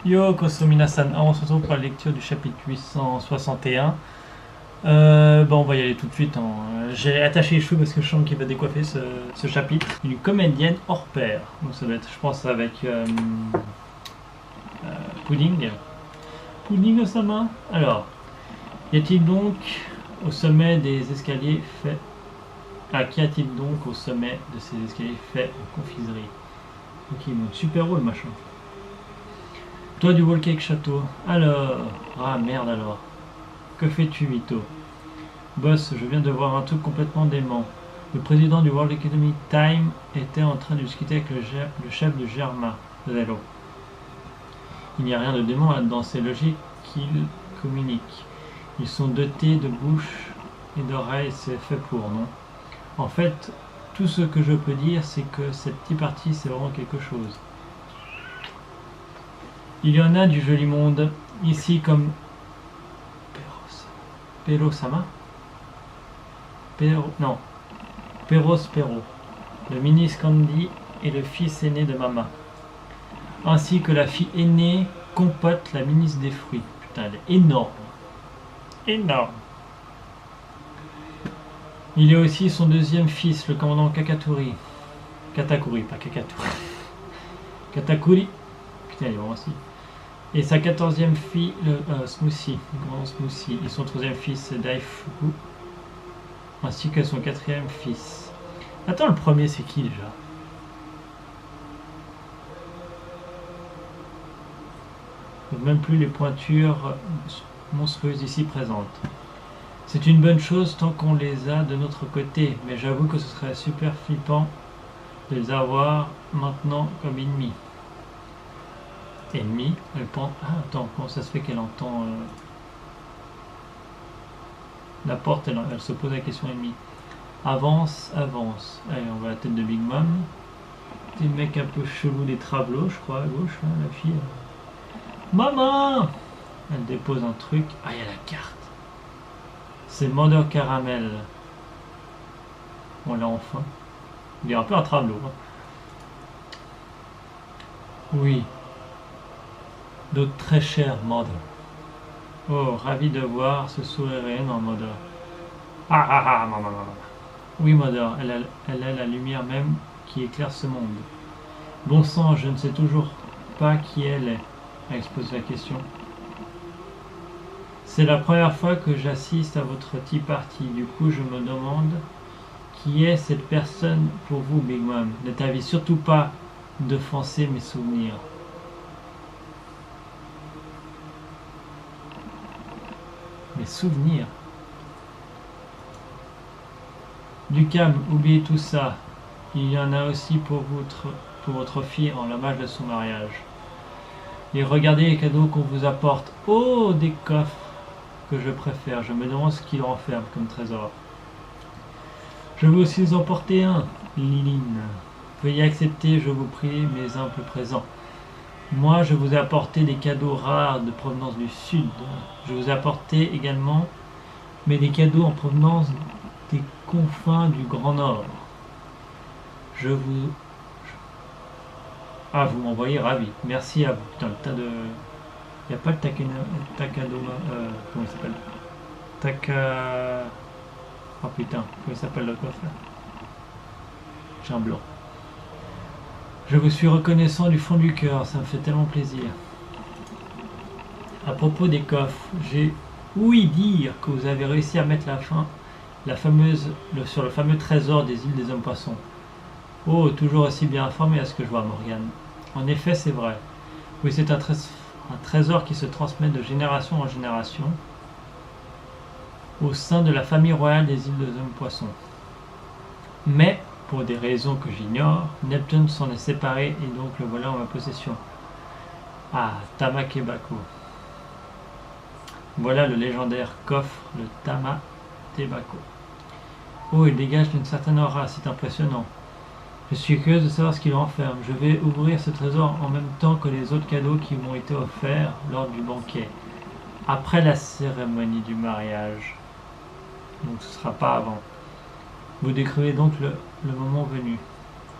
Yo, Kosominasan, on se retrouve pour la lecture du chapitre 861. On va y aller tout de suite. J'ai attaché les cheveux parce que je sens qu'il va décoiffer ce chapitre. Une comédienne hors pair. Donc ça va être, je pense, avec Pudding. Pudding Osama. Alors, y a-t-il donc au sommet des escaliers fait... qu'y a-t-il donc au sommet de ces escaliers fait en confiserie? Ok, donc super haut le machin. Toi du Wall Cake Château. Alors. Ah merde alors. Que fais-tu, Vito? Boss, je viens de voir un truc complètement dément. Le président du World Academy Time était en train de discuter avec le chef de Germa, Zelo. Il n'y a rien de dément là-dedans, c'est logique qu'ils communiquent. Ils sont dotés de bouche et d'oreilles, c'est fait pour, non? En fait, tout ce que je peux dire, c'est que cette petite partie, c'est vraiment quelque chose. Il y en a du joli monde, ici comme Pero-sama non, Pero, le mini Scandi et le fils aîné de Mama, ainsi que la fille aînée Compote, la ministre des fruits. Putain, elle est énorme. Énorme. Il y a aussi son deuxième fils, le commandant Katakuri, pas Kakaturi. Katakuri. Putain, il est vraiment aussi. Et sa 14e fille, le Smoothie, le grand Smoothie, et son 3e fils, Daifuku, ainsi que son 4e fils. Attends, le premier, c'est qui déjà? Même plus les pointures monstrueuses ici présentes. C'est une bonne chose tant qu'on les a de notre côté, mais j'avoue que ce serait super flippant de les avoir maintenant comme ennemis. Ennemi, elle pense... Ah, attends, comment ça se fait qu'elle entend la porte, elle se pose la question ennemi. Avance, avance. Allez, on va à la tête de Big Mom. Des mecs un peu chelous, des travelots, je crois, à gauche, hein, la fille. Maman! Elle dépose un truc. Ah, il y a la carte. C'est Mother Caramel. On l'a enfin. Il est un peu un travelot. Hein. Oui. D'autres très chères, Mother. Oh, ravi de voir ce sourire en Mother. Maman. Oui, Mother, elle a la lumière même qui éclaire ce monde. Bon sang, je ne sais toujours pas qui elle est. Elle expose la question. C'est la première fois que j'assiste à votre tea party. Du coup, je me demande qui est cette personne pour vous, Big Mom. Ne t'avise surtout pas d'offenser mes souvenirs. Mes souvenirs. Du calme, oubliez tout ça. Il y en a aussi pour votre fille en l'hommage de son mariage. Et regardez les cadeaux qu'on vous apporte. Oh, des coffres que je préfère. Je me demande ce qu'ils renferment comme trésor. Je veux aussi vous emporter un, Liline. Veuillez accepter, je vous prie, mes humbles présents. Moi, je vous ai apporté des cadeaux rares de provenance du Sud. Je vous ai apporté également, mais des cadeaux en provenance des confins du Grand Nord. Ah, vous m'envoyez ravi. Merci à vous. Putain, le tas de... Il n'y a pas le Takadoma... comment il s'appelle? Oh putain, comment il s'appelle le coffre là? J'ai un blanc. Je vous suis reconnaissant du fond du cœur, ça me fait tellement plaisir. À propos des coffres, j'ai ouï dire que vous avez réussi à mettre sur le fameux trésor des îles des hommes poissons. Oh, toujours aussi bien informé à ce que je vois, Morgane. En effet, c'est vrai. Oui, c'est un trésor qui se transmet de génération en génération au sein de la famille royale des îles des hommes poissons. Mais, pour des raisons que j'ignore, Neptune s'en est séparé et donc le voilà en ma possession. Ah, Tamakebako. Voilà le légendaire coffre, le Tamatebako. Oh, il dégage d'une certaine aura, c'est impressionnant. Je suis curieuse de savoir ce qu'il renferme. Je vais ouvrir ce trésor en même temps que les autres cadeaux qui m'ont été offerts lors du banquet. Après la cérémonie du mariage. Donc ce ne sera pas avant. Vous décrivez donc le moment venu.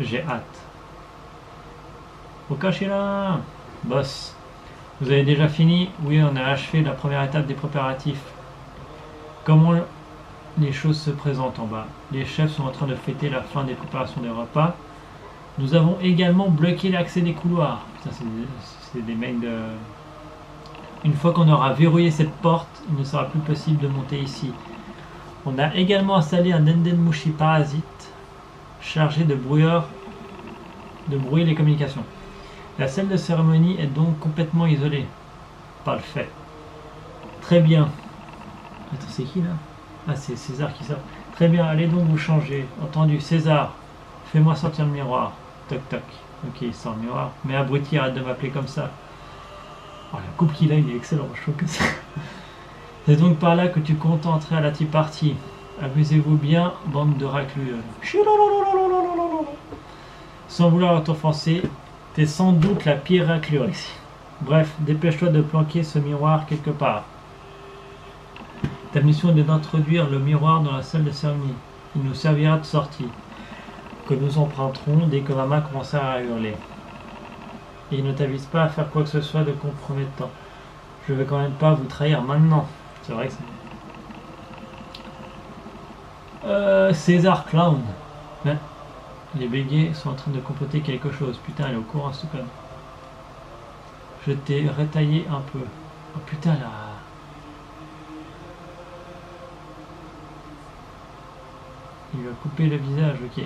J'ai hâte. Okashira! Boss, Vous avez déjà fini? Oui, on a achevé la première étape des préparatifs. Comment les choses se présentent en bas? Les chefs sont en train de fêter la fin des préparations des repas. Nous avons également bloqué l'accès des couloirs. Putain, c'est des mecs de... Une fois qu'on aura verrouillé cette porte, il ne sera plus possible de monter ici. On a également installé un Dendenmushi parasite chargé de brouiller les communications. La salle de cérémonie est donc complètement isolée. Parfait. Très bien. Attends, c'est qui là? Ah, c'est César qui sort. Très bien, allez donc vous changer. Entendu, César, fais-moi sortir le miroir. Toc toc. Ok, il sort le miroir. Mais abruti, arrête de m'appeler comme ça. Oh, la coupe qu'il a, il est excellent, je trouve que ça. C'est donc par là que tu comptes entrer à la tea party. Amusez-vous bien, bande de raclures. Sans vouloir t'offenser, t'es sans doute la pire raclure ici. Bref, dépêche-toi de planquer ce miroir quelque part. Ta mission est d'introduire le miroir dans la salle de cérémonie. Il nous servira de sortie, que nous emprunterons dès que maman commencera à hurler. Et il ne t'avise pas à faire quoi que ce soit de compromettant. Je vais quand même pas vous trahir maintenant. C'est vrai que c'est... César Clown. Mais les béguets sont en train de comploter quelque chose. Putain, elle est au courant, ce con. Je t'ai retaillé un peu. Oh putain, là... Il lui a coupé le visage, ok.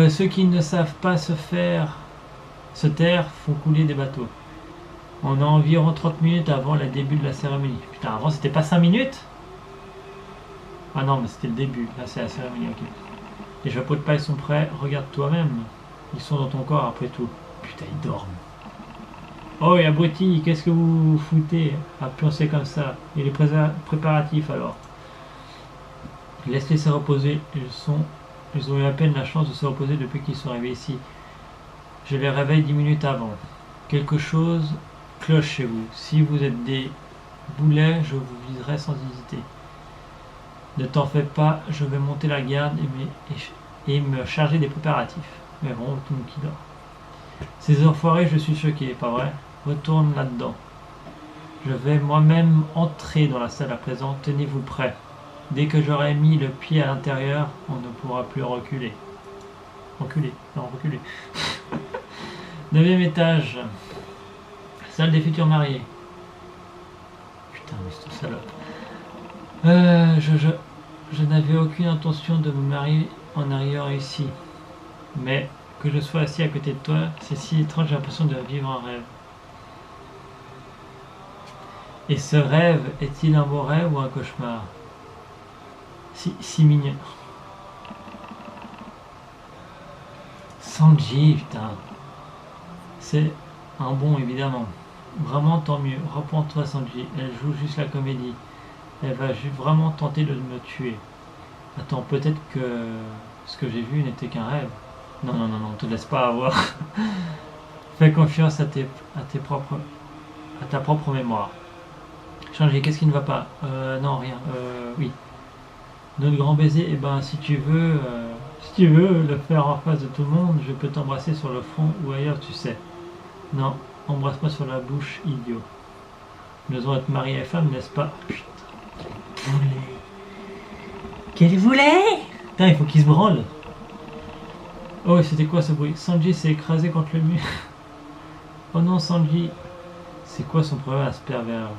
Ceux qui ne savent pas se taire font couler des bateaux. On a environ 30 minutes avant le début de la cérémonie. Putain, avant c'était pas 5 minutes? Ah non, mais c'était le début. Là c'est la cérémonie, ok. Les chapeaux de paille sont prêts. Regarde toi-même. Ils sont dans ton corps après tout. Putain, ils dorment. Oh, et abruti, qu'est-ce que vous foutez à pioncer comme ça? Et les préparatifs alors? Laisse-les se reposer. Ils ont eu à peine la chance de se reposer depuis qu'ils sont arrivés ici. Je les réveille 10 minutes avant. Quelque chose cloche chez vous. Si vous êtes des boulets, je vous viserai sans hésiter. Ne t'en fais pas, je vais monter la garde et me charger des préparatifs. Mais bon, tout le monde qui dort. Ces enfoirés, je suis choqué, pas vrai? Retourne là-dedans. Je vais moi-même entrer dans la salle à présent. Tenez-vous prêts. Dès que j'aurai mis le pied à l'intérieur, on ne pourra plus reculer. Reculer. 9e étage. Salle des futurs mariés. Putain, mais c'est une salope. Je n'avais aucune intention de me marier en arrivant ici. Mais que je sois assis à côté de toi, c'est si étrange, j'ai l'impression de vivre un rêve. Et ce rêve, est-il un beau rêve ou un cauchemar? Si mignon. Sanji, putain. C'est un bon, évidemment. Vraiment, tant mieux. Reprends-toi, Sanji. Elle joue juste la comédie. Elle va vraiment tenter de me tuer. Attends, peut-être que ce que j'ai vu n'était qu'un rêve. Non, te laisse pas avoir. Fais confiance à ta propre mémoire. Sanji, qu'est-ce qui ne va pas? Non, rien. Oui. Notre grand baiser, eh ben, si tu veux le faire en face de tout le monde, je peux t'embrasser sur le front ou ailleurs, tu sais. Non, embrasse-moi sur la bouche, idiot. Nous devons être mariés et femmes, n'est-ce pas? Putain. Quel voulait? Putain, il faut qu'il se branle. Oh, c'était quoi ce bruit? Sanji s'est écrasé contre le mur. Oh non, Sanji. C'est quoi son problème à ce pervers?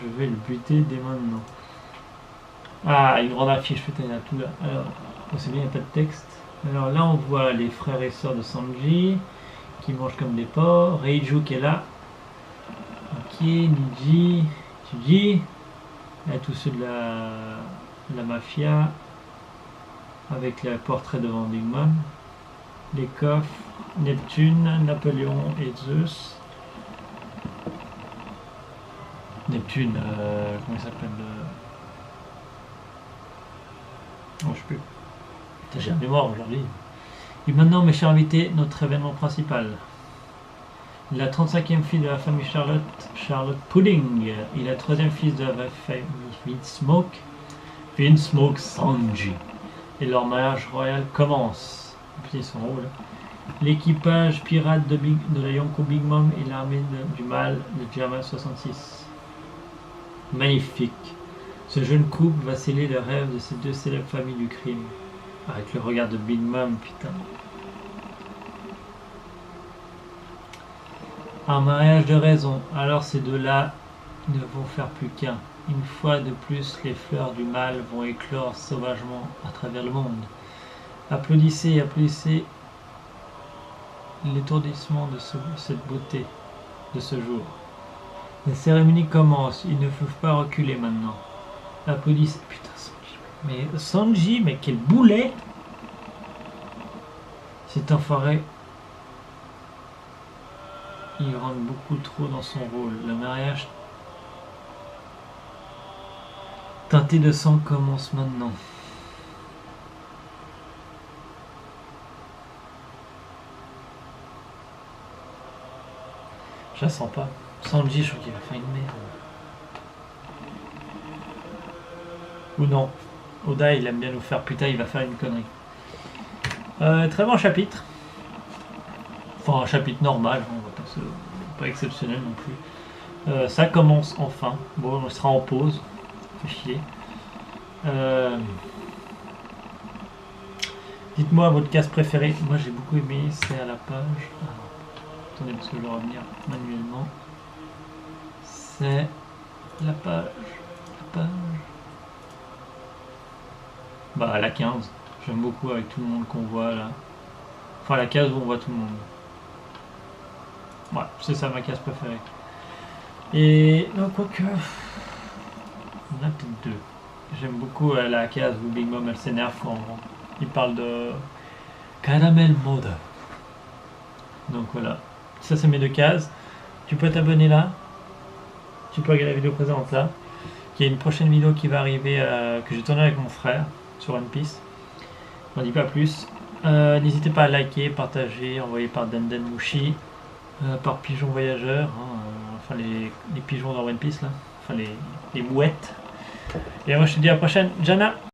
Je vais le buter dès maintenant. Ah, une grande affiche, putain, il y a tout là. Alors, c'est bien, il n'y a pas de texte. Alors là, on voit les frères et sœurs de Sanji qui mangent comme des porcs. Reiju qui est là. Ok, Niji, Tsuji. Et tous ceux de la mafia. Avec le portrait de Van Dingman. Les coffres, Neptune, Napoléon et Zeus. Neptune, comment il s'appelle Oh, je sais plus. J'ai la mémoire aujourd'hui. Et maintenant, mes chers invités, notre événement principal. La 35e fille de la famille Charlotte Pudding, et la 3e fille de la famille Vinsmoke Sanji. Et leur mariage royal commence. Putain, ils sont drôles. L'équipage pirate de la Yonko Big Mom et l'armée du mal de German 66. Magnifique. Ce jeune couple va sceller le rêve de ces deux célèbres familles du crime. Avec le regard de Big Mom, putain. Un mariage de raison. Alors ces deux-là ne vont faire plus qu'un. Une fois de plus, les fleurs du mal vont éclore sauvagement à travers le monde. Applaudissez, applaudissez l'étourdissement de cette beauté de ce jour. La cérémonie commence, ils ne peuvent pas reculer maintenant. Applaudissez. Putain, Sanji, mais quel boulet! Cet enfoiré, il rentre beaucoup trop dans son rôle. Le mariage teinté de sang commence maintenant. Je la sens pas. Sanji, je crois qu'il va faire une merde. Ou non. Oda, il aime bien nous faire putain, il va faire une connerie. Très bon chapitre. Enfin, un chapitre normal, on va pas exceptionnel non plus. Ça commence enfin. Bon, on sera en pause. Fait chier. Dites-moi votre case préférée. Moi, j'ai beaucoup aimé. C'est à la page. Attendez, parce que je vais revenir manuellement. C'est la page. Bah, la 15. J'aime beaucoup avec tout le monde qu'on voit là. Enfin, la case où on voit tout le monde. Ouais, c'est ça ma case préférée. Et. Non, quoique. Il y en a peut-être deux. J'aime beaucoup la case où Big Mom elle s'énerve quand il parle de Caramel Mode. Donc voilà. Ça, c'est mes deux cases. Tu peux t'abonner là. Tu peux regarder la vidéo présente là. Il y a une prochaine vidéo qui va arriver que j'ai tournée avec mon frère sur One Piece. Je n'en dis pas plus. N'hésitez pas à liker, partager, envoyer par Denden Mushi, par Pigeon Voyageur, enfin les pigeons dans One Piece là, enfin les mouettes. Et moi je te dis à la prochaine, Jana!